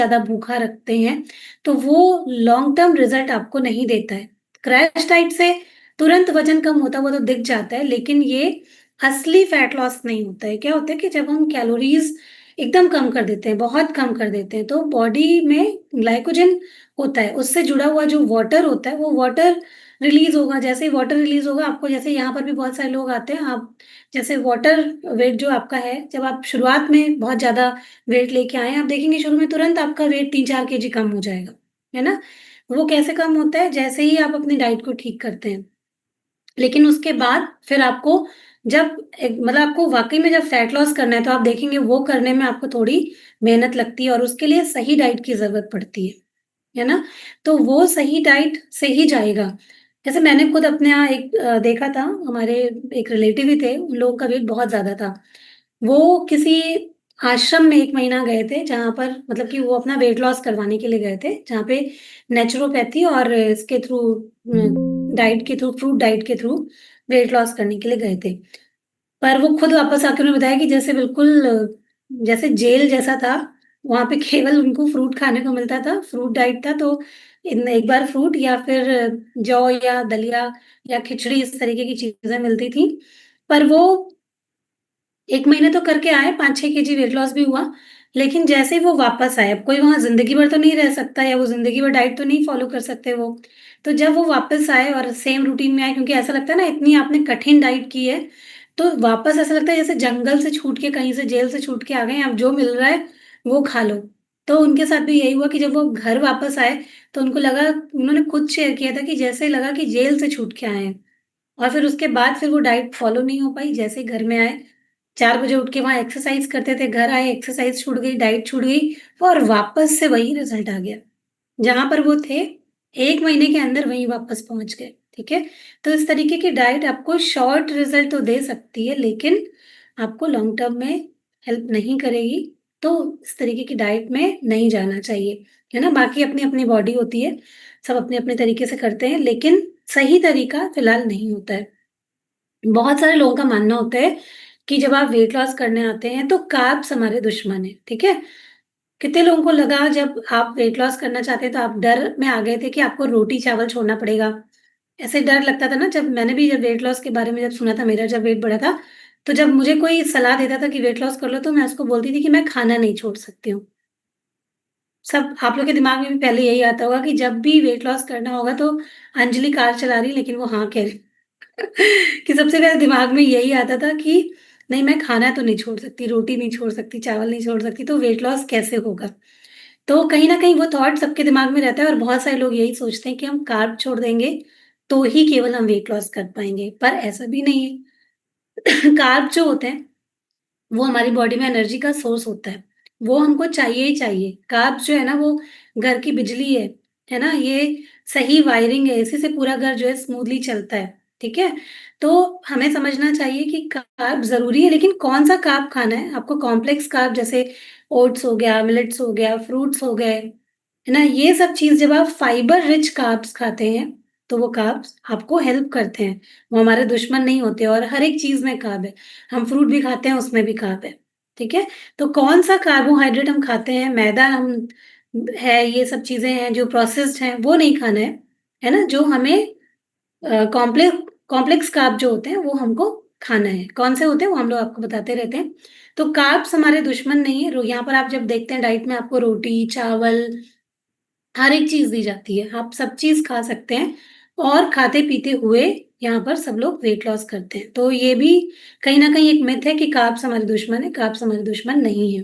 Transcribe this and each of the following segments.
ज़्यादा भूखा रखते हैं, तो वो लॉन्ग टर्म रिज़ल्ट आपको नहीं देता है। क्रैश डाइट से तुरंत वज़न कम होता है, वो तो दिख जाता है, लेकिन ये असली फैट लॉस नहीं होता है। क्या होता है कि जब हम कैलोरीज़ एकदम कम कर देते हैं, बहुत कम कर देते हैं, तो बॉडी में ग्लाइकोजन होता है, उससे जुड़ा हुआ जो वाटर होता है, वो वाटर रिलीज़ होगा। जैसे ही वाटर रिलीज़ होगा, आपको जैसे यहाँ पर भी बहुत सारे लोग आते हैं, आप जैसे वाटर वेट जो आपका है, जब आप शुरुआत में बहुत ज़्यादा वेट लेके आए हैं, आप देखेंगे शुरू में तुरंत आपका वेट 3-4 केजी कम हो जाएगा, है ना? वो कैसे कम होता है? जैसे ही आप अपनी डाइट को ठीक करते हैं। लेकिन उसके बाद फिर आपको जब एक मतलब आपको वाक़ई में जब फैट लॉस करना है, तो आप देखेंगे वो करने में आपको थोड़ी मेहनत लगती है और उसके लिए सही डाइट की ज़रूरत पड़ती है ना? तो वो सही डाइट से ही जाएगा। जैसे मैंने खुद अपने यहाँ एक देखा था, हमारे एक रिलेटिव ही थे, उन लोगों का वेट बहुत ज़्यादा था। वो किसी आश्रम में 1 महीना गए थे, जहाँ पर मतलब कि वो अपना वेट लॉस करवाने के लिए गए थे, जहाँ पे नेचुरोपैथी और इसके थ्रू डाइट के थ्रू, फ्रूट डाइट के थ्रू वेट लॉस करने के लिए गए थे। पर वो खुद वापस आके उन्होंने बताया कि जैसे बिल्कुल जैसे जेल जैसा था, वहाँ पे केवल उनको फ्रूट खाने को मिलता था, फ्रूट डाइट था, तो इन एक बार फ्रूट या फिर जौ या दलिया या खिचड़ी इस तरीके की चीज़ें मिलती थी। पर वो 1 महीने तो करके आए, 5-6 केजी वेट लॉस भी हुआ, लेकिन जैसे ही वो वापस आए, अब कोई वहाँ ज़िंदगी भर तो नहीं रह सकता या वो ज़िंदगी भर डाइट तो नहीं फ़ॉलो कर सकते वो। तो जब वो वापस आए और सेम रूटीन में आए, क्योंकि ऐसा लगता है ना इतनी आपने कठिन डाइट की है, तो वापस ऐसा लगता है जैसे जंगल से छूट के, कहीं से जेल से छूट के आ गए हैं, अब जो मिल रहा है वो खा लो। तो उनके साथ भी यही हुआ कि जब वो घर वापस आए, तो उनको लगा, उन्होंने खुद शेयर किया था कि जैसे लगा कि जेल से छूट के आए हैं। और फिर उसके बाद फिर वो डाइट फ़ॉलो नहीं हो पाई, जैसे ही घर में आए 4 बजे उठ के वहाँ एक्सरसाइज़ करते थे, घर आए एक्सरसाइज़ छूट गई, डाइट छूट गई और वापस से वही रिज़ल्ट आ गया। जहाँ पर वो थे, 1 महीने के अंदर वहीं वापस पहुँच गए, ठीक है? तो इस तरीके की डाइट आपको शॉर्ट रिज़ल्ट तो दे सकती है, लेकिन आपको लॉन्ग टर्म में हेल्प नहीं करेगी, तो इस तरीके की डाइट में नहीं जाना चाहिए, है ना? बाकी अपनी-अपनी बॉडी होती है, सब अपने-अपने तरीके से करते हैं, लेकिन सही तरीका फिलहाल नहीं होता है। बहुत सारे लोगों का मानना होता है कि जब आप वेट लॉस करने आते हैं तो कार्ब्स हमारे दुश्मन हैं, ठीक है? कितने लोगों को लगा जब आप वेट लॉस करना चाहते हैं तो आप डर में आ गए थे कि आपको रोटी-चावल छोड़ना पड़ेगा। ऐसे डर लगता था ना, जब मैंने भी जब वेट लॉस के बारे में जब सुना था, मेरा जब वेट बढ़ा था, तो जब मुझे कोई सलाह देता था कि वेट लॉस कर लो, तो मैं उसको बोलती थी कि मैं खाना नहीं छोड़ सकती हूँ। सब आप लोग के दिमाग में भी पहले यही आता होगा कि जब भी वेट लॉस करना होगा तो अंजलि कार चला रही है लेकिन वो हाँ कह रही। कि सबसे पहले दिमाग में यही आता था कि नहीं, मैं खाना तो नहीं छोड़ सकती, रोटी नहीं छोड़ सकती, चावल नहीं छोड़ सकती, तो वेट लॉस कैसे होगा? तो कहीं न कहीं वो थॉट सबके दिमाग में रहता है और बहुत सारे लोग यही सोचते हैं कि हम कार्ब छोड़ देंगे, तो ही केवल हम वेट लॉस कर पाएँगे, पर ऐसा भी नहीं है। कार्ब जो होते हैं, वो हमारी बॉडी में एनर्जी का सोर्स होता है। वो हमको चाहिए ही चाहिए। कार्ब्स जो है ना, वो घर की बिजली है ना? ये सही वायरिंग है, इसी से पूरा घर जो है स्मूथली चलता है, ठीक है? तो हमें समझना चाहिए कि कार्ब ज़रूरी है, लेकिन कौन-सा कार्ब खाना है। आपको कॉम्प्लेक्स कार्ब जैसे ओट्स हो गया, मिलेट्स हो गया, फ्रूट्स हो गए, है ना? ये सब चीज़ जब आप फाइबर रिच कार्ब्स खाते हैं, तो वो कार्ब्स आपको हेल्प करते हैं। वो हमारे दुश्मन नहीं होते और हर एक चीज़ में कार्ब है। हम फ्रूट भी खाते हैं, उसमें भी कार्ब है, ठीक है? तो कौन-सा कार्बोहाइड्रेट हम खाते हैं, मैदा हम है, ये सब चीज़ें हैं जो प्रोसेस्ड हैं, वो नहीं खाना है ना? जो हमें कॉम्प्लेक्स कार्ब जो होते हैं, वो हमको खाना है। कौन से होते हैं, वो हम लोग आपको बताते रहते हैं। तो कार्ब्स हमारे दुश्मन नहीं है। रो यहाँ पर आप जब देखते हैं डाइट में आपको रोटी, चावल, हर एक चीज़ दी जाती है। आप सब चीज़ खा सकते हैं और खाते-पीते हुए यहाँ पर सब लोग वेट लॉस करते हैं। तो ये भी कहीं न कहीं एक मिथ है कि कार्ब्स हमारे दुश्मन है, कार्ब्स हमारे दुश्मन नहीं है।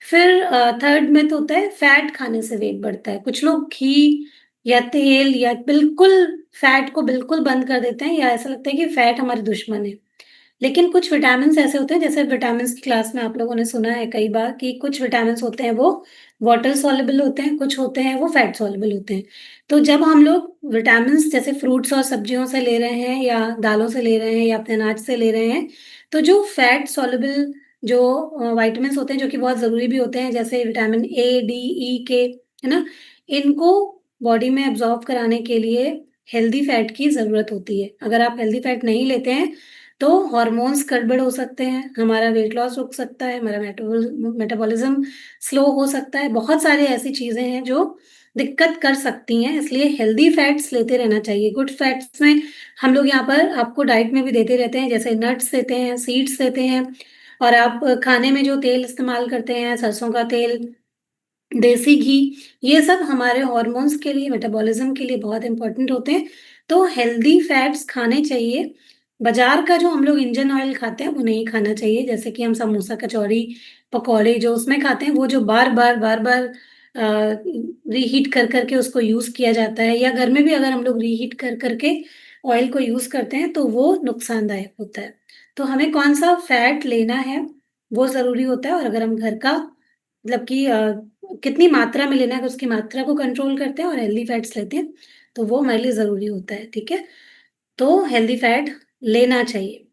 फिर थर्ड मिथ होता है फैट खाने से वेट बढ़ता है। कुछ लोग घी या तेल या बिल्कुल फैट को बिल्कुल बंद कर देते हैं या ऐसा लगता है कि फैट हमारे दुश्मन है। लेकिन कुछ विटामिन्स ऐसे होते हैं, जैसे विटामिन्स की क्लास में आप लोगों ने सुना है कई बार कि कुछ विटामिन्स होते हैं वो वाटर सॉल्युबल होते हैं, कुछ होते हैं वो फैट सॉल्युबल होते हैं। तो जब हम लोग विटामिन्स जैसे फ्रूट्स और सब्जियों से ले रहे हैं या दालों से ले रहे हैं या अपने अनाज से ले रहे हैं, तो जो फैट सॉल्युबल जो विटामिन्स होते हैं जो कि बहुत ज़रूरी भी होते हैं, जैसे विटामिन ए, डी, ई, के, है ना? इनको बॉडी में एब्ज़ॉर्ब कराने के लिए हेल्दी फैट की ज़रूरत होती है। अगर आप हेल्दी फैट नहीं लेते हैं, तो हॉर्मोन्स गड़बड़ हो सकते हैं, हमारा वेट लॉस रुक सकता है, हमारा मेटाबॉलिज्म स्लो हो सकता है, बहुत सारी ऐसी चीज़ें हैं जो दिक्कत कर सकती हैं, इसलिए हेल्दी फैट्स लेते रहना चाहिए। गुड फैट्स में हम लोग यहाँ पर आपको डाइट में भी देते रहते हैं, जैसे नट्स देते हैं, सीड्स देते हैं, और आप खाने में जो तेल इस्तेमाल करते हैं, सरसों का तेल, देसी घी, ये सब हमारे हॉर्मोन्स के लिए, मेटाबॉलिज्म के लिए बहुत इम्पोर्टेंट होते हैं। तो हेल्दी फैट्स खाने चाहिए। बाज़ार का जो हम लोग इंजन ऑयल खाते हैं, वो नहीं खाना चाहिए। जैसे कि हम समोसा, कचौड़ी, पकौड़े जो उसमें खाते हैं, वो जो बार-बार रीहीट कर के उसको यूज़ किया जाता है, या घर में भी अगर हम लोग रीहीट कर के ऑयल को यूज़ करते हैं, तो वो नुकसानदायक होता है। तो हमें कौन-सा फैट लेना है, वो ज़रूरी होता है, और अगर हम घर का मतलब कि कितनी मात्रा में लेना है, अगर उसकी मात्रा को कंट्रोल करते हैं और हेल्दी फैट्स लेते हैं, तो वो हमारे लिए ज़रूरी होता है, ठीक है? तो हेल्दी फैट लेना चाहिए,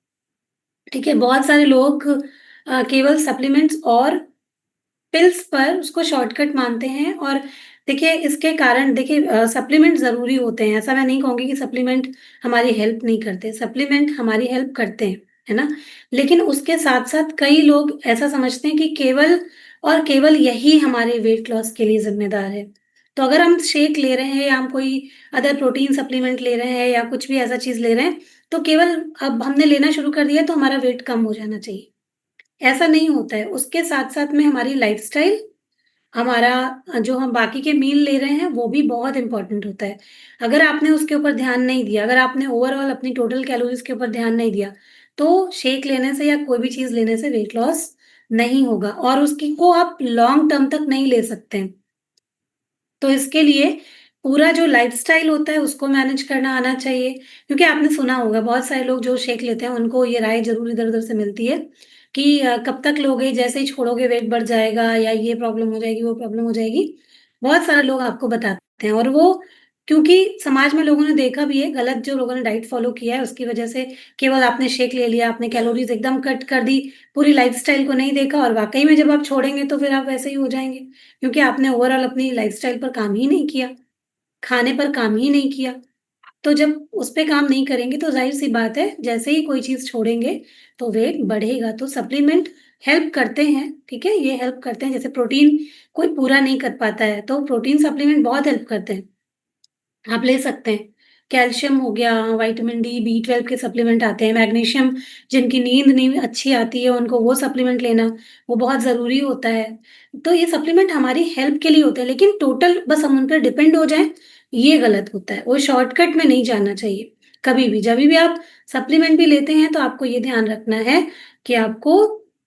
ठीक है? बहुत सारे लोग केवल सप्लीमेंट्स और पिल्स पर उसको शॉर्टकट मानते हैं, और देखिए इसके कारण देखिए सप्लीमेंट ज़रूरी होते हैं, ऐसा मैं नहीं कहूँगी कि सप्लीमेंट हमारी हेल्प नहीं करते, सप्लीमेंट हमारी हेल्प करते हैं, है ना? लेकिन उसके साथ-साथ कई लोग ऐसा समझते हैं कि केवल और केवल यही हमारे वेट लॉस के लिए ज़िम्मेदार है। तो अगर हम शेक ले रहे हैं, या हम कोई अदर प्रोटीन सप्लीमेंट ले रहे हैं, या कुछ भी ऐसा चीज़ ले रहे हैं, तो केवल अब हमने लेना शुरू कर दिया तो हमारा वेट कम हो जाना चाहिए। ऐसा नहीं होता है, उसके साथ-साथ में हमारी लाइफ़स्टाइल, हमारा जो हम बाकी के मील ले रहे हैं, वो भी बहुत इम्पोर्टेंट होता है। अगर आपने उसके ऊपर ध्यान नहीं दिया, अगर आपने ओवरऑल अपनी टोटल कैलोरीज़ के ऊपर ध्यान नहीं दिया, तो शेक लेने से या कोई भी चीज़ लेने से वेट लॉस नहीं होगा, और उसकी को आप लॉन्ग टर्म तक नहीं ले सकते हैं। तो इसके लिए पूरा जो लाइफ़स्टाइल होता है, उसको मैनेज करना आना चाहिए, क्योंकि आपने सुना होगा बहुत सारे लोग जो शेक लेते हैं, उनको ये राय ज़रूर इधर-उधर से मिलती है कि कब तक लोगे, जैसे ही छोड़ोगे वेट बढ़ जाएगा, या ये प्रॉब्लम हो जाएगी, वो प्रॉब्लम हो जाएगी। बहुत सारे लोग आपको बताते हैं, और वो क्योंकि समाज में लोगों ने देखा भी है, गलत जो लोगों ने डाइट फ़ॉलो किया है, उसकी वजह से केवल आपने शेक ले लिया, आपने कैलोरीज़ एकदम कट कर दी, पूरी लाइफ़स्टाइल को नहीं देखा, और वाक़ई में जब आप छोड़ेंगे तो फिर आप वैसे ही हो जाएँगे। क्योंकि आपने ओवरऑल अपनी लाइफ़स्टाइल पर काम ही नहीं किया, खाने पर काम ही नहीं किया। तो जब उस पे काम नहीं करेंगे तो ज़ाहिर-सी बात है, जैसे ही कोई चीज़ छोड़ेंगे तो वेट बढ़ेगा। तो सप्लीमेंट हेल्प करते हैं, ठीक है? ये हेल्प करते हैं, जैसे प्रोटीन कोई पूरा नहीं कर पाता है, तो प्रोटीन सप्लीमेंट बहुत हेल्प करते हैं। आप ले सकते हैं। कैल्शियम हो गया, विटामिन डी, बी12 के सप्लीमेंट आते हैं, मैग्नीशियम, जिनकी नींद नहीं अच्छी आती है, उनको वो सप्लीमेंट लेना, वो बहुत ज़रूरी होता है। तो ये सप्लीमेंट हमारी हेल्प के लिए होते हैं, लेकिन टोटल बस हम उन पे डिपेंड हो जाएँ, ये गलत होता है। वो शॉर्टकट में नहीं जाना चाहिए, कभी भी। जभी भी आप सप्लीमेंट भी लेते हैं, तो आपको ये ध्यान रखना है कि आपको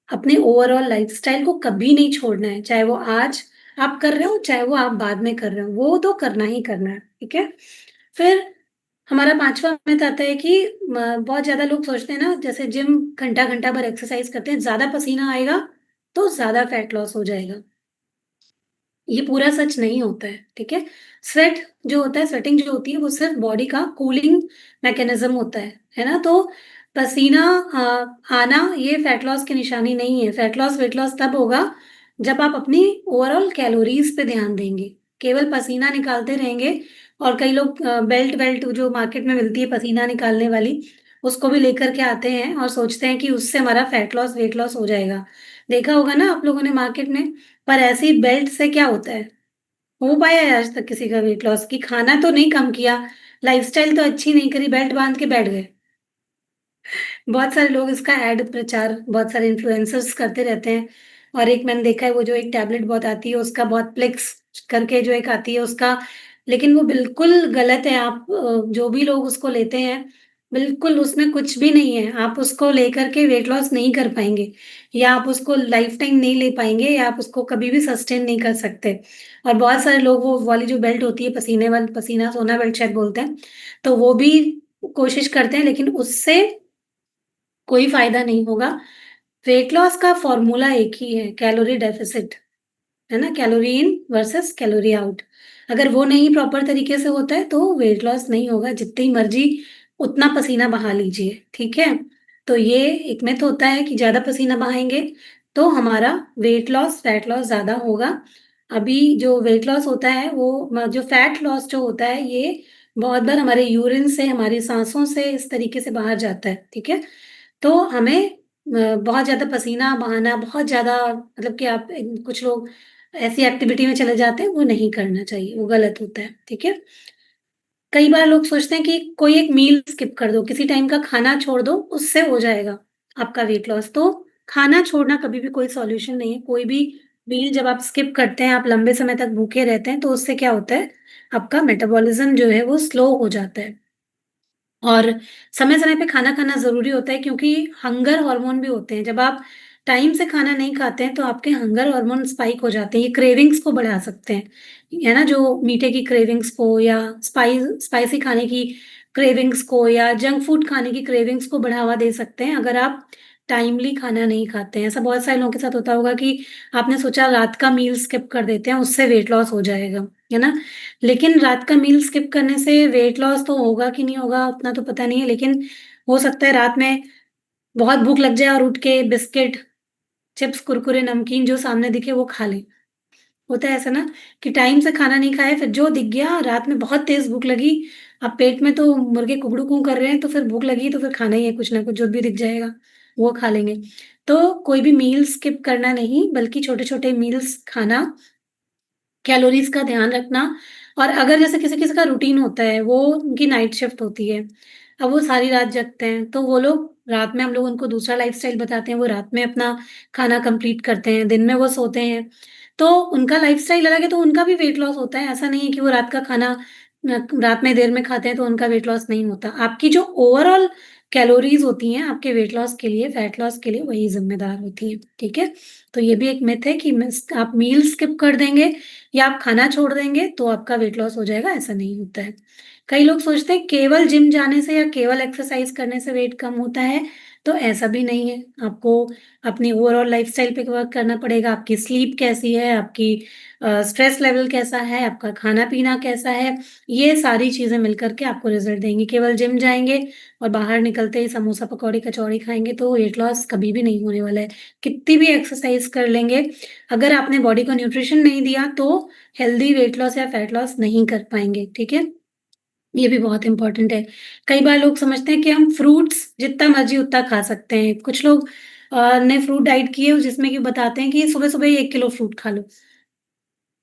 अपने ओवरऑल लाइफ़स्टाइल को कभी नहीं छोड़ना है, चाहे वो आज आप कर रहे हो, चाहे वो आप बाद में कर रहे हो, वो तो करना ही करना है, ठीक है? फिर हमारा 5वां मिथ आता है कि बहुत ज़्यादा लोग सोचते हैं ना, जैसे जिम घंटा-घंटा भर एक्सरसाइज करते हैं, ज़्यादा पसीना आएगा, तो ज़्यादा फैट लॉस हो जाएगा। ये पूरा सच नहीं होता है, ठीक है? स्वेट जो होता है, स्वेटिंग जो होती है, वो सिर्फ़ बॉडी का कूलिंग मैकेनिज़्म होता है ना? तो पसीना आना ये फैट लॉस की निशानी नहीं है। फैट लॉस, वेट लॉस तब होगा जब आप अपनी ओवरऑल कैलोरीज़ पे ध्यान देंगे। केवल पसीना निकालते रहेंगे, और कई लोग बेल्ट-वेल्ट जो मार्केट में मिलती है पसीना निकालने वाली, उसको भी लेकर के आते हैं और सोचते हैं कि उससे हमारा फैट लॉस, वेट लॉस हो जाएगा। देखा होगा ना आप लोगों ने मार्केट में, पर ऐसी बेल्ट से क्या होता है? हो पाया है आज तक किसी का वेट लॉस? कि खाना तो नहीं कम किया, लाइफ़स्टाइल तो अच्छी नहीं करी, बेल्ट बाँध के बैठ गए। बहुत सारे लोग इसका ऐड प्रचार बहुत सारे इन्फ्लुएंसर्स करते रहते हैं, और एक मैंने देखा है, वो जो एक टैबलेट बहुत आती है उसका, बहुत प्लेक्स करके जो एक आती है उसका, लेकिन वो बिल्कुल गलत है। आप जो भी लोग उसको लेते हैं, बिल्कुल उसमें कुछ भी नहीं है। आप उसको लेकर के वेट लॉस नहीं कर पाएँगे, या आप उसको लाइफ टाइम नहीं ले पाएँगे, या आप उसको कभी भी सस्टेन नहीं कर सकते। और बहुत सारे लोग वो वाली जो बेल्ट होती है, पसीने वाली, पसीना सोना बेल्ट शायद बोलते हैं, तो वो भी कोशिश करते हैं, लेकिन उससे कोई फ़ायदा नहीं होगा। वेट लॉस का फ़ॉर्मूला एक ही है, कैलोरी डेफ़िसिट, है ना? कैलोरी इन वर्सेस कैलोरी आउट। अगर वो नहीं प्रॉपर तरीके से होता है, तो वेट लॉस नहीं होगा, जितनी मर्ज़ी उतना पसीना बहा लीजिए, ठीक है? तो ये एक मिथ होता है कि ज़्यादा पसीना बहाएँगे, तो हमारा वेट लॉस, फैट लॉस ज़्यादा होगा। अभी जो वेट लॉस होता है, वो जो फैट लॉस जो होता है, ये बहुत बार हमारे यूरिन से, हमारी साँसों से इस तरीके से बाहर जाता है, ठीक है? तो हमें बहुत ज़्यादा पसीना बहाना, बहुत ज़्यादा मतलब कि आप कुछ लोग ऐसी एक्टिविटी में चले जाते हैं, वो नहीं करना चाहिए, वो गलत होता है, ठीक है? कई बार लोग सोचते हैं कि कोई एक मील स्किप कर दो, किसी टाइम का खाना छोड़ दो, उससे हो जाएगा आपका वेट लॉस। तो खाना छोड़ना कभी भी कोई सॉल्यूशन नहीं है। कोई भी मील जब आप स्किप करते हैं, आप लंबे समय तक भूखे रहते हैं, तो उससे क्या होता है, आपका मेटाबॉलिज़्म जो है वो स्लो हो जाता है। और समय-समय पे खाना खाना ज़रूरी होता है क्योंकि हंगर हार्मोन भी होते हैं। जब आप टाइम से खाना नहीं खाते हैं, तो आपके हंगर हार्मोन स्पाइक हो जाते हैं। ये क्रेविंग्स को बढ़ा सकते हैं, है ना? जो मीठे की क्रेविंग्स को या स्पाइसी खाने की क्रेविंग्स को या जंक फूड खाने की क्रेविंग्स को बढ़ावा दे सकते हैं, अगर आप टाइमली खाना नहीं खाते हैं। ऐसा बहुत सारे लोगों के साथ होता होगा कि आपने सोचा रात का मील स्किप कर देते हैं, उससे वेट लॉस हो जाएगा, है ना? लेकिन रात का मील स्किप करने से वेट लॉस तो होगा कि नहीं होगा उतना तो पता नहीं है, लेकिन हो सकता है रात में बहुत भूख लग जाए और उठ के बिस्किट, चिप्स, कुरकुरे, नमकीन जो सामने दिखे वो खा लें। होता है ऐसा ना कि टाइम से खाना नहीं खाया, फिर जो दिख गया रात में बहुत तेज़ भूख लगी, अब पेट में तो मुर्गे कुकड़ू कू कर रहे हैं, तो फिर भूख लगी तो फिर खाना ही है कुछ ना कुछ जो भी दिख जाएगा, वो खा लेंगे। तो कोई भी मील स्किप करना नहीं बल्कि छोटे-छोटे मील्स खाना, कैलोरीज़ का ध्यान रखना। और अगर जैसे किसी-किसी का रूटीन होता है, वो उनकी नाइट शिफ्ट होती है। अब वो सारी रात जगते हैं, तो वो लोग रात में हम लोग उनको दूसरा लाइफ़स्टाइल बताते हैं, वो रात में अपना खाना कंप्लीट करते हैं, दिन में वो सोते हैं। तो उनका लाइफ़स्टाइल अलग है, तो उनका भी वेट लॉस होता है। ऐसा नहीं है कि वो रात का खाना रात में देर में खाते हैं, तो उनका वेट लॉस नहीं होता। आपकी जो ओवरऑल कैलोरीज़ होती हैं, आपके वेट लॉस के लिए, फैट लॉस के लिए वही ज़िम्मेदार होती हैं, ठीक है? तो ये भी एक मिथ है कि मिस आप मील स्किप कर देंगे या आप खाना छोड़ देंगे तो आपका वेट लॉस हो जाएगा, ऐसा नहीं होता है। कई लोग सोचते हैं केवल जिम जाने से या केवल एक्सरसाइज करने से वेट कम होता है, तो ऐसा भी नहीं है। आपको अपनी ओवरऑल लाइफ़स्टाइल पे वर्क करना पड़ेगा, आपकी स्लीप कैसी है, आपकी स्ट्रेस लेवल कैसा है, आपका खाना-पीना कैसा है, ये सारी चीज़ें मिलकर के आपको रिज़ल्ट देंगी। केवल जिम जाएँगे और बाहर निकलते ही समोसा, पकौड़ी, कचौड़ी खाएँगे तो वेट लॉस कभी भी नहीं होने वाला है। कितनी भी एक्सरसाइज कर लेंगे, अगर आपने बॉडी को न्यूट्रिशन नहीं दिया तो हेल्दी वेट लॉस या फैट लॉस नहीं कर पाएँगे, ठीक है? ये भी बहुत इम्पोर्टेंट है। कई बार लोग समझते हैं कि हम फ्रूट्स जितना मर्ज़ी उतना खा सकते हैं। कुछ लोग ने फ्रूट डाइट की है जिसमें कि बताते हैं कि सुबह-सुबह ही 1 किलो फ्रूट खा लो।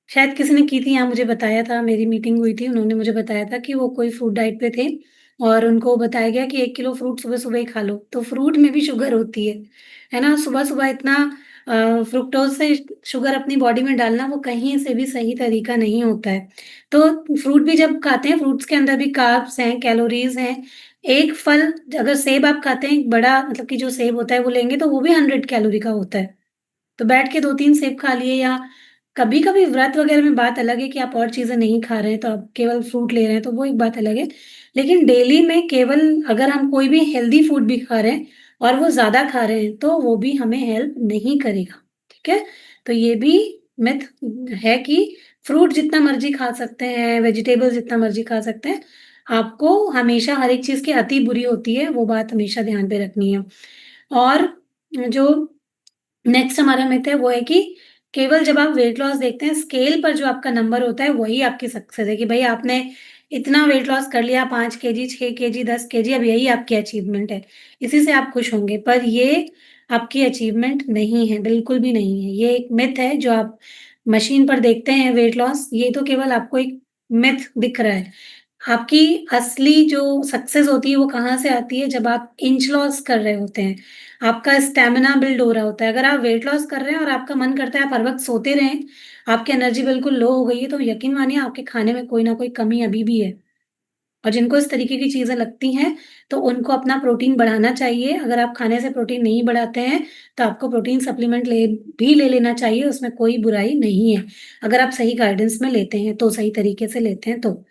शायद किसी ने की थी यहाँ मुझे बताया था, मेरी मीटिंग हुई थी, उन्होंने मुझे बताया था कि वो कोई फ्रूट डाइट पे थे और उनको बताया गया कि 1 किलो फ्रूट सुबह-सुबह ही खा लो। तो फ्रूट में भी शुगर होती है ना? सुबह-सुबह इतना फ्रुक्टोज़ से शुगर अपनी बॉडी में डालना वो कहीं से भी सही तरीका नहीं होता है। तो फ्रूट भी जब खाते हैं, फ्रूट्स के अंदर भी कार्ब्स हैं, कैलोरीज़ हैं। एक फल अगर सेब आप खाते हैं, एक बड़ा मतलब कि जो सेब होता है वो लेंगे तो वो भी 100 कैलोरी का होता है। तो बैठ के 2-3 सेब खा लिए या कभी-कभी व्रत वगैरह में बात अलग है कि आप और चीज़ें नहीं खा रहे हैं, तो आप केवल फ्रूट ले रहे हैं, तो वो एक बात अलग है। लेकिन डेली में केवल अगर हम कोई भी हेल्दी फूड भी खा रहे हैं और वो ज़्यादा खा रहे हैं, तो वो भी हमें हेल्प नहीं करेगा, ठीक है? तो ये भी मिथ है कि फ्रूट जितना मर्ज़ी खा सकते हैं, वेजिटेबल्स जितना मर्ज़ी खा सकते हैं। आपको हमेशा हर एक चीज़ की अति बुरी होती है, वो बात हमेशा ध्यान पे रखनी है। और जो नेक्स्ट हमारा मिथ है वो है कि केवल जब आप वेट लॉस देखते हैं स्केल पर जो आपका नंबर होता है वही आपकी सक्सेस है कि भाई आपने इतना वेट लॉस कर लिया 5 केजी, 6 केजी, 10 केजी अब यही आपकी अचीवमेंट है। इसी से आप खुश होंगे पर ये आपकी अचीवमेंट नहीं है, बिल्कुल भी नहीं है। ये एक मिथ है जो आप मशीन पर देखते हैं वेट लॉस ये तो केवल आपको एक मिथ दिख रहा है। आपकी असली जो सक्सेस होती है वो कहाँ से आती है जब आप इंच लॉस कर रहे होते हैं। आपका स्टैमिना बिल्ड हो रहा होता है। अगर आप वेट लॉस कर रहे हैं और आपका मन करता है आप हर वक़्त सोते रहें, आपकी एनर्जी बिल्कुल लो हो गई है, तो यकीन मानिए आपके खाने में कोई न कोई कमी अभी भी है। और जिनको इस तरीके की चीज़ें लगती हैं, तो उनको अपना प्रोटीन बढ़ाना चाहिए। अगर आप खाने से प्रोटीन नहीं बढ़ाते हैं, तो आपको प्रोटीन सप्लीमेंट ले लेना चाहिए, उसमें कोई बुराई नहीं है। अगर आप सही गाइडेंस में लेते हैं तो, सही तरीके से लेते हैं तो।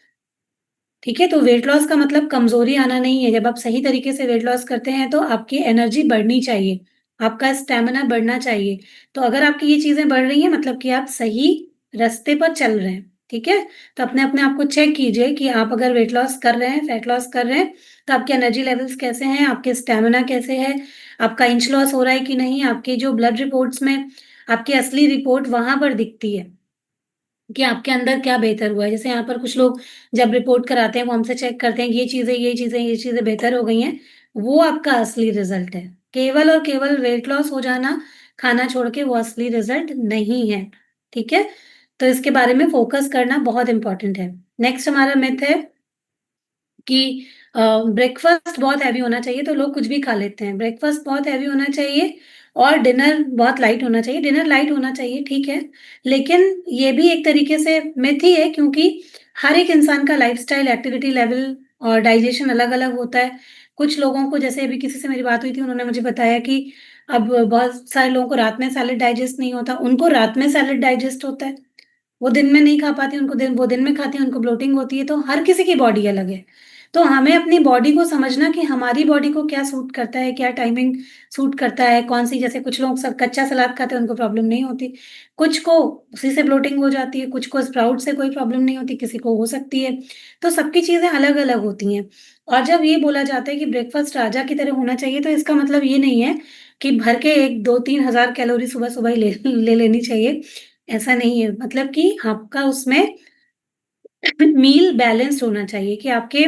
ठीक है? तो वेट लॉस का मतलब कमज़ोरी आना नहीं है। जब आप सही तरीके से वेट लॉस करते हैं, तो आपकी एनर्जी बढ़नी चाहिए, आपका स्टैमिना बढ़ना चाहिए। तो अगर आपकी ये चीज़ें बढ़ रही हैं, मतलब कि आप सही रास्ते पर चल रहे हैं, ठीक है? तो अपने आप को चेक कीजिए कि आप अगर वेट लॉस कर रहे हैं, फैट लॉस कर रहे हैं, तो आपके एनर्जी लेवल्स कैसे हैं, आपके स्टैमिना कैसे है, आपका इंच लॉस हो रहा है कि नहीं, आपकी जो ब्लड रिपोर्ट्स में आपकी असली रिपोर्ट वहाँ पर दिखती है। कि आपके अंदर क्या बेहतर हुआ है। जैसे यहाँ पर कुछ लोग जब रिपोर्ट कराते हैं, वो हमसे चेक करते हैं, ये चीज़ें बेहतर हो गई हैं, वो आपका असली रिज़ल्ट है। केवल और केवल वेट लॉस हो जाना, खाना छोड़ के वो असली रिजल्ट नहीं है, ठीक है? तो इसके बारे में फ़ोकस करना बहुत इम्पोर्टेंट है। नेक्स्ट हमारा मिथ है कि ब्रेकफ़ास्ट बहुत हेवी होना चाहिए तो लोग कुछ भी खा लेते हैं। ब्रेकफ़ास्ट बहुत हेवी होना चाहिए और डिनर बहुत लाइट होना चाहिए। डिनर लाइट होना चाहिए, ठीक है, लेकिन ये भी एक तरीके से मिथ ही है क्योंकि हर एक इंसान का लाइफ़स्टाइल, एक्टिविटी लेवल और डाइजेशन अलग-अलग होता है। कुछ लोगों को जैसे अभी किसी से मेरी बात हुई थी, उन्होंने मुझे बताया कि अब बहुत सारे लोगों को रात में सैलेड डाइजेस्ट नहीं होता, उनको रात में सैलेड डाइजेस्ट होता है। वो दिन में नहीं खा पाती, उनको दिन में खाती हैं, उनको ब्लोटिंग होती है, तो हर किसी की बॉडी अलग है। तो हमें अपनी बॉडी को समझना कि हमारी बॉडी को क्या सूट करता है, क्या टाइमिंग सूट करता है, कौन-सी जैसे कुछ लोग स कच्चा सलाद खाते हैं, उनको प्रॉब्लम नहीं होती। कुछ को उसी से ब्लोटिंग हो जाती है, कुछ को स्प्राउट से कोई प्रॉब्लम नहीं होती, किसी को हो सकती है। तो सबकी चीज़ें अलग-अलग होती हैं। और जब ये बोला जाता है कि ब्रेकफ़ास्ट राजा की तरह होना चाहिए, तो इसका मतलब ये नहीं है कि भर के 1, 2, 3 हज़ार कैलोरी सुबह-सुबह ही ले ले लेनी चाहिए। ऐसा नहीं है, मतलब कि आपका उसमें मील बैलेंस्ड होना चाहिए कि आपके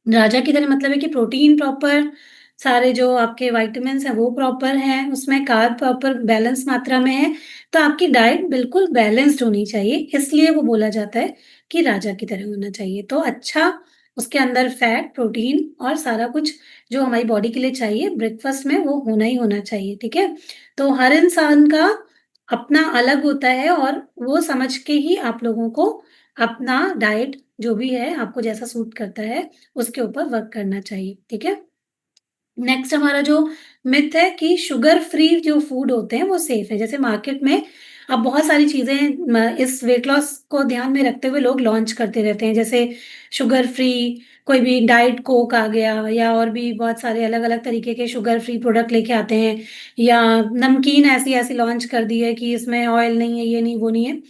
राजा की तरह मतलब है कि प्रोटीन प्रॉपर, सारे जो आपके विटामिन्स हैं वो प्रॉपर हैं, उसमें कार्ब प्रॉपर बैलेंस मात्रा में है, तो आपकी डाइट बिल्कुल बैलेंस्ड होनी चाहिए, इसलिए वो बोला जाता है कि राजा की तरह होना चाहिए। तो अच्छा उसके अंदर फैट, प्रोटीन और सारा कुछ जो हमारी बॉडी के लिए चाहिए ब्रेकफ़ास्ट में वो होना ही होना चाहिए, ठीक है? तो हर इंसान का अपना अलग होता है और वो समझ के ही आप लोगों को अपना डाइट जो भी है, आपको जैसा सूट करता है, उसके ऊपर वर्क करना चाहिए, ठीक है? नेक्स्ट हमारा जो मिथ है कि शुगर फ्री जो फूड होते हैं वो सेफ है। जैसे मार्केट में अब बहुत सारी चीज़ें इस वेट लॉस को ध्यान में रखते हुए लोग लॉन्च करते रहते हैं। जैसे शुगर फ्री कोई भी डाइट कोक आ गया या और भी बहुत सारे अलग-अलग तरीके के शुगर फ्री प्रोडक्ट लेके आते हैं या नमकीन ऐसी-ऐसी लॉन्च कर दी है कि इसमें ऑयल नहीं है, ये नहीं, वो नहीं है।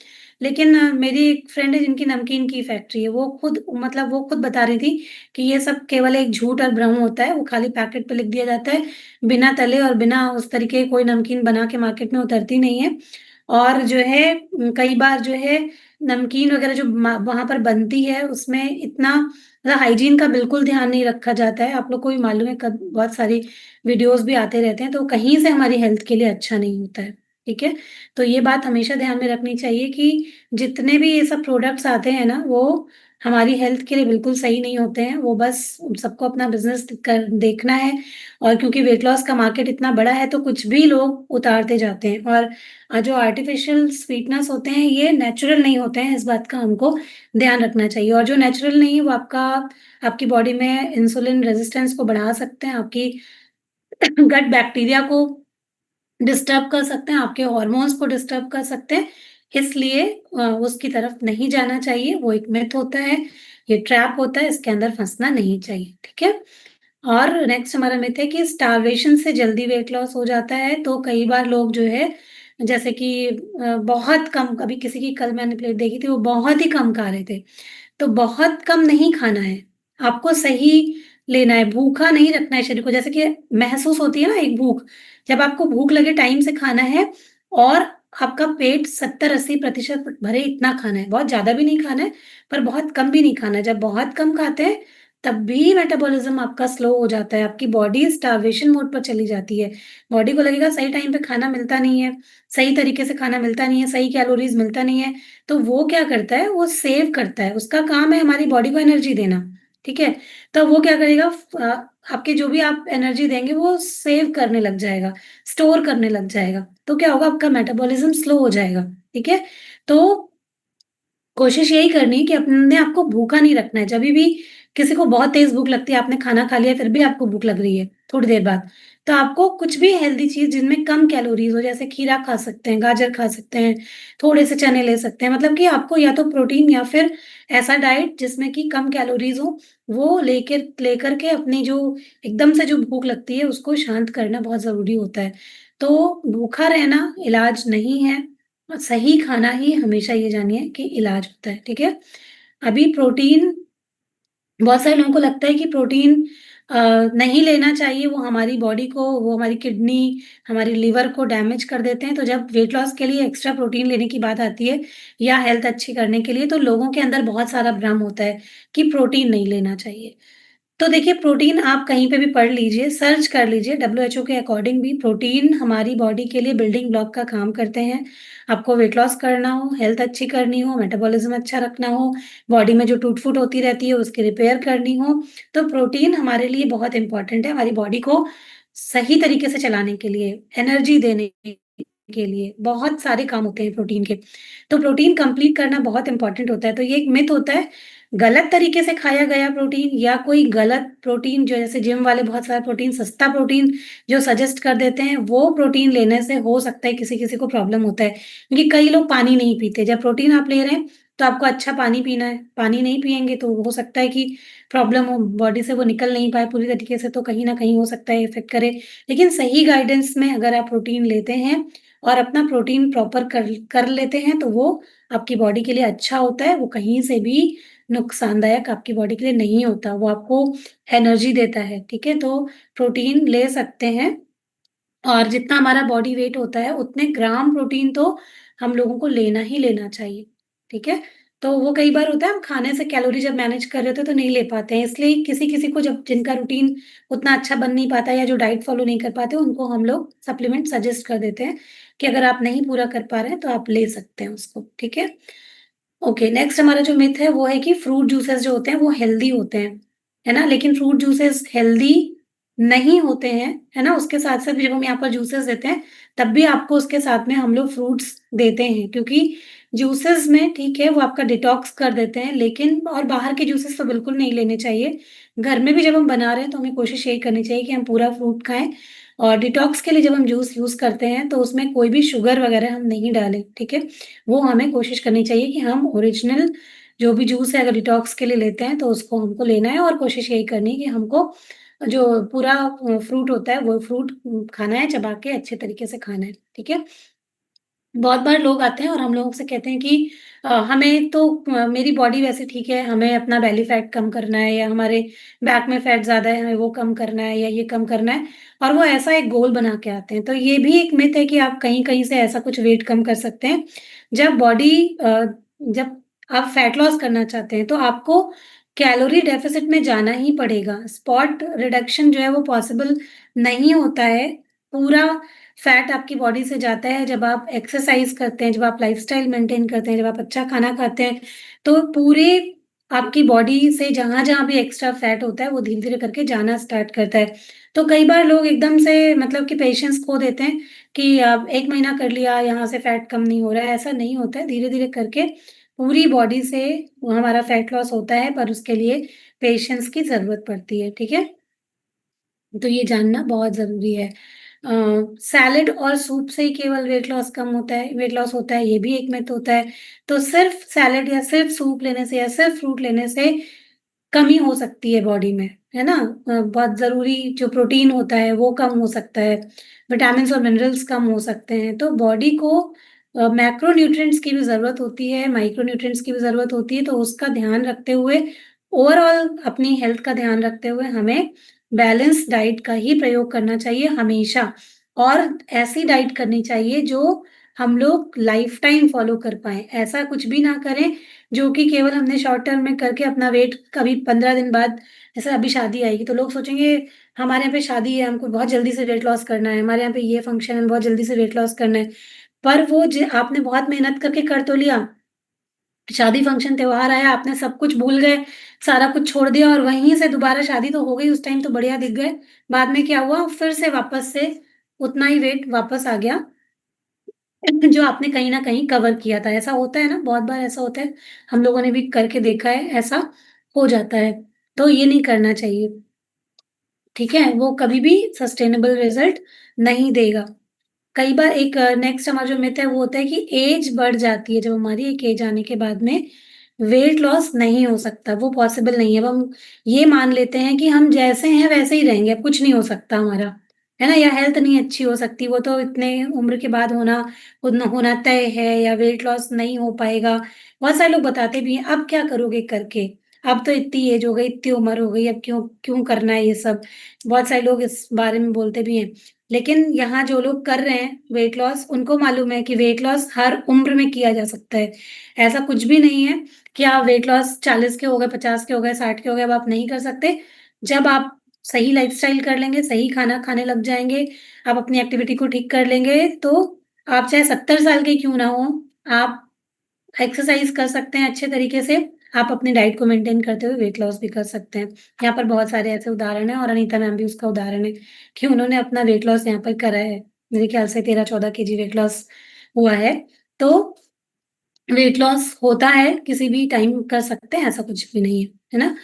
लेकिन मेरी एक फ्रेंड है जिनकी नमकीन की फैक्ट्री है, वो खुद मतलब वो खुद बता रही थी कि ये सब केवल एक झूठ और भ्रम होता है, वो खाली पैकेट पे लिख दिया जाता है, बिना तले और बिना उस तरीके कोई नमकीन बना के मार्केट में उतरती नहीं है। और जो है कई बार जो है नमकीन वग़ैरह जो वहाँ पर बनती है, उसमें इतना मतलब हाइजीन का बिल्कुल ध्यान नहीं रखा जाता है। आप लोग को भी मालूम है कब बहुत सारी वीडियोज़ भी आते रहते हैं, तो कहीं से हमारी हेल्थ के लिए अच्छा नहीं होता है, ठीक है? तो ये बात हमेशा ध्यान में रखनी चाहिए कि जितने भी ये सब प्रोडक्ट्स आते हैं ना, वो हमारी हेल्थ के लिए बिल्कुल सही नहीं होते हैं, वो बस सबको अपना बिज़नेस कर देखना है और क्योंकि वेट लॉस का मार्केट इतना बड़ा है, तो कुछ भी लोग उतारते जाते हैं और जो आर्टिफ़िशियल स्वीटनेस होते हैं, ये नेचुरल नहीं होते हैं, इस बात का हमको ध्यान रखना चाहिए और जो नेचुरल नहीं है, वो आपकी बॉडी में इंसुलिन रेज़िस्टेंस को बढ़ा सकते हैं, आपकी गट बैक्टीरिया को डिस्टर्ब कर सकते हैं, आपके हॉर्मोन्स को डिस्टर्ब कर सकते हैं, इसलिए उसकी तरफ नहीं जाना चाहिए, वो एक मिथ होता है, ये ट्रैप होता है, इसके अंदर फँसना नहीं चाहिए, ठीक है? और नेक्स्ट हमारा मिथ है कि स्टार्वेशन से जल्दी वेट लॉस हो जाता है, तो कई बार लोग जो है जैसे कि बहुत कम अभी किसी की कल मैंने प्लेट देखी थी, वो बहुत ही कम खा रहे थे। तो बहुत कम नहीं खाना है, आपको सही लेना है, भूखा नहीं रखना है शरीर को। जैसे कि महसूस होती है ना एक भूख, जब आपको भूख लगे टाइम से खाना है और आपका पेट 70-80% भरे इतना खाना है, बहुत ज़्यादा भी नहीं खाना है, पर बहुत कम भी नहीं खाना है। जब बहुत कम खाते हैं, तब भी मेटाबॉलिज़्म आपका स्लो हो जाता है, आपकी बॉडी स्टार्वेशन मोड पर चली जाती है। बॉडी को लगेगा सही टाइम पे खाना मिलता नहीं है, सही तरीके से खाना मिलता नहीं है, सही कैलोरीज़ मिलता नहीं है, तो वो क्या करता है, वो सेव करता है, उसका काम है हमारी बॉडी को एनर्जी देना, ठीक है? तो वो क्या करेगा आपके जो भी आप एनर्जी देंगे वो सेव करने लग जाएगा, स्टोर करने लग जाएगा, तो क्या होगा आपका मेटाबॉलिज़्म स्लो हो जाएगा, ठीक है? तो कोशिश यही करनी है कि अपने आप को भूखा नहीं रखना है। जभी भी किसी को बहुत तेज़ भूख लगती है, आपने खाना खा लिया फिर भी आपको भूख लग रही है थोड़ी देर बाद, तो आपको कुछ भी हेल्दी चीज़ जिनमें कम कैलोरीज़ हो जैसे खीरा खा सकते हैं, गाजर खा सकते हैं, थोड़े से चने ले सकते हैं। मतलब कि आपको या तो प्रोटीन या फिर ऐसा डाइट जिसमें कि कम कैलोरीज़ हो, वो लेकर के अपनी जो एकदम से जो भूख लगती है उसको शांत करना बहुत ज़रूरी होता है। तो भूखा रहना इलाज नहीं है। सही खाना ही हमेशा ये जानिए कि इलाज होता है, ठीक है? अभी प्रोटीन बहुत सारे लोगों को लगता है कि प्रोटीन अ, नहीं लेना चाहिए, वो हमारी बॉडी को, वो हमारी किडनी, हमारी लिवर को डैमेज कर देते हैं। तो जब वेट लॉस के लिए एक्स्ट्रा प्रोटीन लेने की बात आती है या हेल्थ अच्छी करने के लिए, तो लोगों के अंदर बहुत सारा भ्रम होता है कि प्रोटीन नहीं लेना चाहिए। तो देखिए प्रोटीन आप कहीं पे भी पढ़ लीजिए, सर्च कर लीजिए, डब्ल्यूएचओ के अकॉर्डिंग भी प्रोटीन हमारी बॉडी के लिए बिल्डिंग ब्लॉक का काम करते हैं। आपको वेट लॉस करना हो, हेल्थ अच्छी करनी हो, मेटाबॉलिज्म अच्छा रखना हो, बॉडी में जो टूट-फूट होती रहती है उसकी रिपेयर करनी हो, तो प्रोटीन हमारे लिए बहुत इम्पोर्टेंट है, हमारी बॉडी को सही तरीके से चलाने के लिए, एनर्जी देने के लिए, बहुत सारे काम होते हैं प्रोटीन के। तो प्रोटीन कंप्लीट करना बहुत इम्पोर्टेंट होता है। तो ये एक मिथ होता है, गलत तरीके से खाया गया प्रोटीन या कोई गलत प्रोटीन जो जैसे जिम वाले बहुत सारा प्रोटीन, सस्ता प्रोटीन जो सजेस्ट कर देते हैं, वो प्रोटीन लेने से हो सकता है किसी-किसी को प्रॉब्लम होता है। क्योंकि कई लोग पानी नहीं पीते, जब प्रोटीन आप ले रहे हैं, तो आपको अच्छा पानी पीना है, पानी नहीं पिएँगे तो हो सकता है कि प्रॉब्लम हो, बॉडी से वो निकल नहीं पाए पूरी तरीके से तो कहीं न कहीं हो सकता है इफ़ेक्ट करे। लेकिन सही गाइडेंस में अगर आप प्रोटीन लेते हैं और अपना प्रोटीन प्रॉपर कर कर लेते हैं, तो वो आपकी बॉडी के लिए अच्छा होता है, वो कहीं से भी नुकसानदायक आपकी बॉडी के लिए नहीं होता, वो आपको एनर्जी देता है, ठीक है? तो प्रोटीन ले सकते हैं और जितना हमारा बॉडी वेट होता है, उतने ग्राम प्रोटीन तो हम लोगों को लेना ही लेना चाहिए, ठीक है? तो वो कई बार होता है हम खाने से कैलोरी जब मैनेज कर रहे होते हैं तो नहीं ले पाते हैं, इसलिए किसी-किसी को जब जिनका रूटीन उतना अच्छा बन नहीं पाता या जो डाइट फॉलो नहीं कर पाते, उनको हम लोग सप्लीमेंट सजेस्ट कर देते हैं कि अगर आप नहीं पूरा कर पा रहे हैं, तो आप ले सकते हैं उसको, ठीक है? ओके, नेक्स्ट हमारा जो मिथ है वो है कि फ्रूट जूसेस जो होते हैं वो हेल्दी होते हैं, है ना? लेकिन फ्रूट जूसेस हेल्दी नहीं होते हैं, है ना? उसके साथ-साथ भी जब हम यहाँ पर जूसेस देते हैं, तब भी आपको उसके साथ में हम लोग फ्रूट्स देते हैं क्योंकि जूसेस में ठीक है वो आपका डिटॉक्स कर देते हैं लेकिन और बाहर के जूसेस तो बिल्कुल नहीं लेने चाहिए। घर में भी जब हम बना रहे हैं तो हमें कोशिश यही करनी चाहिए कि हम पूरा फ्रूट खाएँ और डिटॉक्स के लिए जब हम जूस यूज़ करते हैं तो उसमें कोई भी शुगर वगैरह हम नहीं डालें, ठीक है? वो हमें कोशिश करनी चाहिए कि हम ओरिजिनल जो भी जूस है अगर डिटॉक्स के लिए लेते हैं तो उसको हमको लेना है और कोशिश यही करनी है कि हमको जो पूरा फ्रूट होता है वो फ्रूट खाना है, चबा के अच्छे तरीके से खाना है, ठीक है? बहुत बार लोग आते हैं और हम लोगों से कहते हैं कि हमें तो मेरी बॉडी वैसे ठीक है, हमें अपना बेली फैट कम करना है या हमारे बैक में फैट ज़्यादा है, हमें वो कम करना है या ये कम करना है और वो ऐसा एक गोल बना के आते हैं। तो ये भी एक मिथ है कि आप कहीं-कहीं से ऐसा कुछ वेट कम कर सकते हैं। जब बॉडी जब आप फैट लॉस करना चाहते हैं, तो आपको कैलोरी डेफ़िसिट में जाना ही पड़ेगा। स्पॉट रिडक्शन जो है वो पॉसिबल नहीं होता है। पूरा फैट आपकी बॉडी से जाता है जब आप एक्सरसाइज़ करते हैं, जब आप लाइफ़स्टाइल मेंटेन करते हैं, जब आप अच्छा खाना खाते हैं, तो पूरे आपकी बॉडी से जहाँ-जहाँ भी एक्स्ट्रा फैट होता है, वो धीरे-धीरे करके जाना स्टार्ट करता है। तो कई बार लोग एकदम से मतलब कि पेशेंस खो देते हैं कि 1 महीना कर लिया, यहाँ से फैट कम नहीं हो रहा है, ऐसा नहीं होता है। धीरे-धीरे करके पूरी बॉडी से हमारा फैट लॉस होता है, पर उसके लिए पेशेंस की ज़रूरत पड़ती है, ठीक है? तो ये जानना बहुत ज़रूरी है। सैलेड और सूप से ही केवल वेट लॉस होता है, ये भी एक मिथ होता है। तो सिर्फ़ सैलेड या सिर्फ़ सूप लेने से या सिर्फ़ फ्रूट लेने से कमी हो सकती है बॉडी में, है ना? बहुत ज़रूरी जो प्रोटीन होता है वो कम हो सकता है, विटामिन्स और मिनरल्स कम हो सकते हैं। तो बॉडी को मैक्रो न्यूट्रिएंट्स की भी ज़रूरत होती है, माइक्रो न्यूट्रिएंट्स की भी ज़रूरत होती है, तो उसका ध्यान रखते हुए ओवरऑल अपनी हेल्थ का ध्यान रखते हुए हमें बैलेंस डाइट का ही प्रयोग करना चाहिए हमेशा और ऐसी डाइट करनी चाहिए जो हम लोग लाइफ टाइम फॉलो कर पाएँ। ऐसा कुछ भी ना करें जो कि केवल हमने शॉर्ट टर्म में करके अपना वेट कभी 15 दिन बाद जैसे अभी शादी आएगी तो लोग सोचेंगे हमारे यहाँ पे शादी है, हमको बहुत जल्दी से वेट लॉस करना है, हमारे यहाँ पे ये फंक्शन है, बहुत जल्दी से वेट लॉस करना है। पर वो ज आपने बहुत मेहनत करके कर तो लिया, शादी फंक्शन त्योहार आया, आपने सब कुछ भूल गए, सारा कुछ छोड़ दिया और वहीं से दोबारा शादी तो हो गई, उस टाइम तो बढ़िया दिख गए। बाद में क्या हुआ, फिर से वापस से उतना ही वेट वापस आ गया, जो आपने कहीं न कहीं कवर किया था। ऐसा होता है ना, बहुत बार ऐसा होता है, हम लोगों ने भी करके देखा है, ऐसा हो जाता है। तो ये नहीं करना चाहिए, ठीक है? वो कभी भी सस्टेनेबल रिज़ल्ट नहीं देगा। कई बार एक नेक्स्ट हमारा जो मिथ है वो होता है कि एज बढ़ जाती है, जब हमारी एक एज आने के बाद में वेट लॉस नहीं हो सकता, वो पॉसिबल नहीं है। अब हम ये मान लेते हैं कि हम जैसे हैं वैसे ही रहेंगे, अब कुछ नहीं हो सकता हमारा, है ना? या हेल्थ नहीं अच्छी हो सकती, वो तो इतने उम्र के बाद होना होना तय है या वेट लॉस नहीं हो पाएगा। बहुत सारे लोग बताते भी हैं, "अब क्या करोगे करके? अब तो इतनी एज हो गई, इतनी उम्र हो गई, अब क्यों क्यों करना है ये सब?" बहुत सारे लोग इस बारे में बोलते भी हैं। लेकिन यहाँ जो लोग कर रहे हैं वेट लॉस, उनको मालूम है कि वेट लॉस हर उम्र में किया जा सकता है। ऐसा कुछ भी नहीं है कि आप वेट लॉस 40 के हो गए, 50 के हो गए, 60 के हो गए, अब आप नहीं कर सकते। जब आप सही लाइफ़स्टाइल कर लेंगे, सही खाना खाने लग जाएँगे, आप अपनी एक्टिविटी को ठीक कर लेंगे, तो आप चाहे 70 साल के क्यों ना हों, आप एक्सरसाइज़ कर सकते हैं अच्छे तरीके से, आप अपनी डाइट को मेंटेन करते हुए वेट लॉस भी कर सकते हैं। यहाँ पर बहुत सारे ऐसे उदाहरण हैं और अनीता मैम भी उसका उदाहरण है कि उन्होंने अपना वेट लॉस यहाँ पर करा है। मेरे ख्याल से 13-14 केजी वेट लॉस हुआ है। तो वेट लॉस होता है, किसी भी टाइम कर सकते हैं, ऐसा कुछ भी नहीं है, है ना?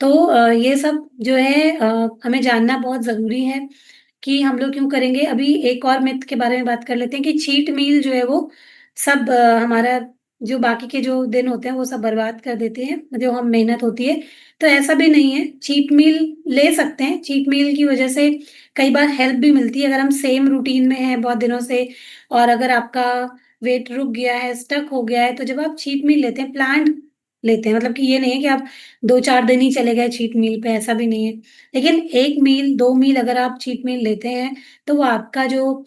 तो ये सब जो है हमें जानना बहुत ज़रूरी है कि हम लोग क्यों करेंगे। अभी एक और मिथ के बारे में बात कर लेते हैं कि चीट मील जो है वो सब हमारा जो बाकी के जो दिन होते हैं वो सब बर्बाद कर देते हैं, जो हम मेहनत होती है। तो ऐसा भी नहीं है, चीट मील ले सकते हैं। चीट मील की वज़ह से कई बार हेल्प भी मिलती है अगर हम सेम रूटीन में हैं बहुत दिनों से और अगर आपका वेट रुक गया है, स्टक हो गया है, तो जब आप चीट मील लेते हैं, प्लान्ड लेते हैं, मतलब कि ये नहीं है कि आप 2-4 दिन ही चले गए चीट मील पे, ऐसा भी नहीं है। लेकिन 1 मील, 2 मील अगर आप चीट मील लेते हैं, तो वो आपका जो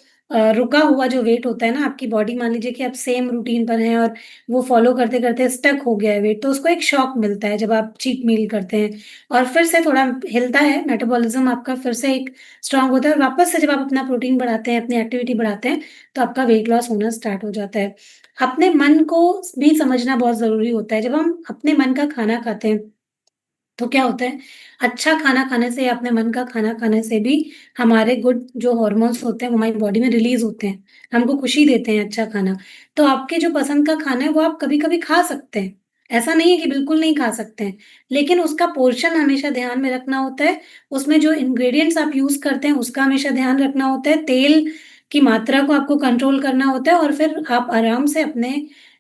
रुका हुआ जो वेट होता है ना, आपकी बॉडी मान लीजिए कि आप सेम रूटीन पर हैं और वो फ़ॉलो करते-करते स्टक हो गया है वेट, तो उसको एक शॉक मिलता है जब आप चीट मील करते हैं और फिर से थोड़ा हिलता है, मेटाबॉलिज़्म आपका फिर से एक स्ट्रॉन्ग होता है और वापस से जब आप अपना प्रोटीन बढ़ाते हैं, अपनी एक्टिविटी बढ़ाते हैं, तो आपका वेट लॉस होना स्टार्ट हो जाता है। अपने मन को भी समझना बहुत ज़रूरी होता है। जब हम अपने मन का खाना खाते हैं, तो क्या होता है, अच्छा खाना खाने से या अपने मन का खाना खाने से भी हमारे गुड जो हार्मोन्स होते हैं, वो हमारी बॉडी में रिलीज़ होते हैं। हमको खुशी देते हैं अच्छा खाना। तो आपके जो पसंद का खाना है, वो आप कभी-कभी खा सकते हैं। ऐसा नहीं है कि बिल्कुल नहीं खा सकते हैं, लेकिन उसका पोर्शन हमेशा ध्यान में रखना होता है। उसमें जो इंग्रीडिएंट्स आप यूज़ करते हैं, उसका हमेशा ध्यान रखना होता है। तेल की मात्रा को आपको कंट्रोल करना होता है और फिर आप आराम से अपने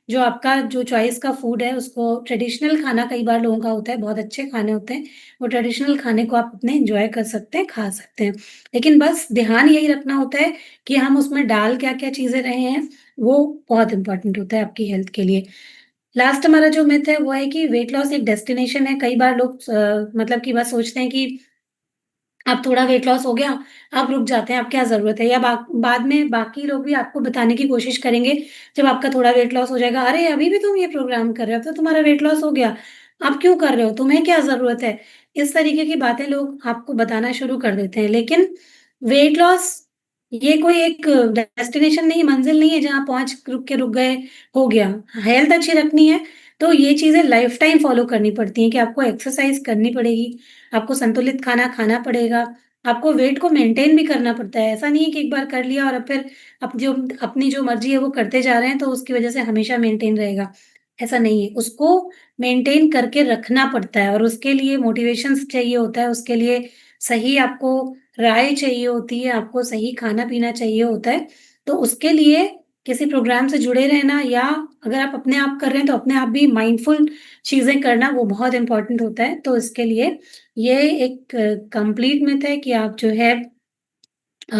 जो आपका जो चॉइस का फूड है उसको ट्रेडिशनल खाना कई बार लोगों का होता है, बहुत अच्छे खाने होते हैं, वो ट्रेडिशनल खाने को आप अपने एन्जॉय कर सकते हैं, खा सकते हैं। लेकिन बस ध्यान यही रखना होता है कि हम उसमें डाल क्या-क्या चीज़ें रहे हैं, वो बहुत इम्पोर्टेंट होता है आपकी हेल्थ के लिए। लास्ट हमारा जो मिथ है वो है कि वेट लॉस एक डेस्टिनेशन है। कई बार लोग मतलब कि बस सोचते हैं कि अब थोड़ा वेट लॉस हो गया, अब रुक जाते हैं, अब क्या ज़रूरत है? या बाद में बाकी लोग भी आपको बताने की कोशिश करेंगे, जब आपका थोड़ा वेट लॉस हो जाएगा, "अरे! अभी भी तुम ये प्रोग्राम कर रहे हो, अब तो तुम्हारा वेट लॉस हो गया, अब क्यों कर रहे हो? तुम्हें क्या ज़रूरत है?" इस तरीके की बातें लोग आपको बताना शुरू कर देते हैं। लेकिन वेट लॉस ये कोई एक डेस्टिनेशन नहीं, मंज़िल नहीं है, जहाँ पहुँच रुक गए, हो गया। हेल्थ अच्छी रखनी है, तो ये चीज़ें लाइफ़ टाइम फ़ॉलो करनी पड़ती हैं कि आपको एक्सरसाइज़ करनी पड़ेगी, आपको संतुलित खाना खाना पड़ेगा, आपको वेट को मेंटेन भी करना पड़ता है। ऐसा नहीं है कि एक बार कर लिया और अब फिर अपनी जो मर्ज़ी है वो करते जा रहे हैं तो उसकी वज़ह से हमेशा मेंटेन रहेगा, ऐसा नहीं है। उसको मेंटेन करके रखना पड़ता है और उसके लिए मोटिवेशंस चाहिए होता है, उसके लिए सही आपको राय चाहिए होती है, आपको सही खाना-पीना चाहिए होता है। तो उसके लिए किसी प्रोग्राम से जुड़े रहना या अगर आप अपने आप कर रहे हैं तो अपने आप भी माइंडफुल चीज़ें करना वो बहुत इम्पोर्टेंट होता है। तो इसके लिए ये एक कंप्लीट मिथ है कि आप जो है अ,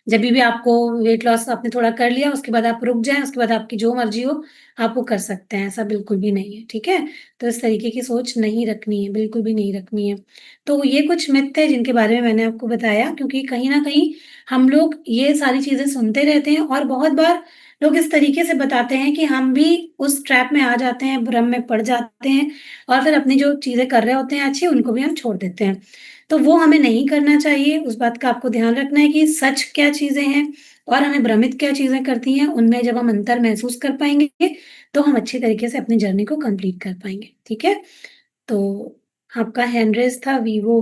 जभी भी आपको वेट लॉस आपने थोड़ा कर लिया, उसके बाद आप रुक जाएँ, उसके बाद आपकी जो मर्ज़ी हो, आप वो कर सकते हैं, ऐसा बिल्कुल भी नहीं है, ठीक है? तो इस तरीके की सोच नहीं रखनी है, बिल्कुल भी नहीं रखनी है। तो ये कुछ मिथ थे जिनके बारे में मैंने आपको बताया क्योंकि कहीं न कहीं हम लोग ये सारी चीज़ें सुनते रहते हैं और बहुत बार लोग इस तरीके से बताते हैं कि हम भी उस ट्रैप में आ जाते हैं, भ्रम में पड़ जाते हैं और फिर अपनी जो चीज़ें कर रहे होते हैं अच्छी, उनको भी हम छोड़ देते हैं। तो वो हमें नहीं करना चाहिए, उस बात का आपको ध्यान रखना है कि सच क्या चीज़ें हैं और हमें भ्रमित क्या चीज़ें करती हैं, उनमें जब हम अंतर महसूस कर पाएँगे, तो हम अच्छी तरीके से अपनी जर्नी को कंप्लीट कर पाएँगे, ठीक है? तो आपका हैंड रेज़ था वीवो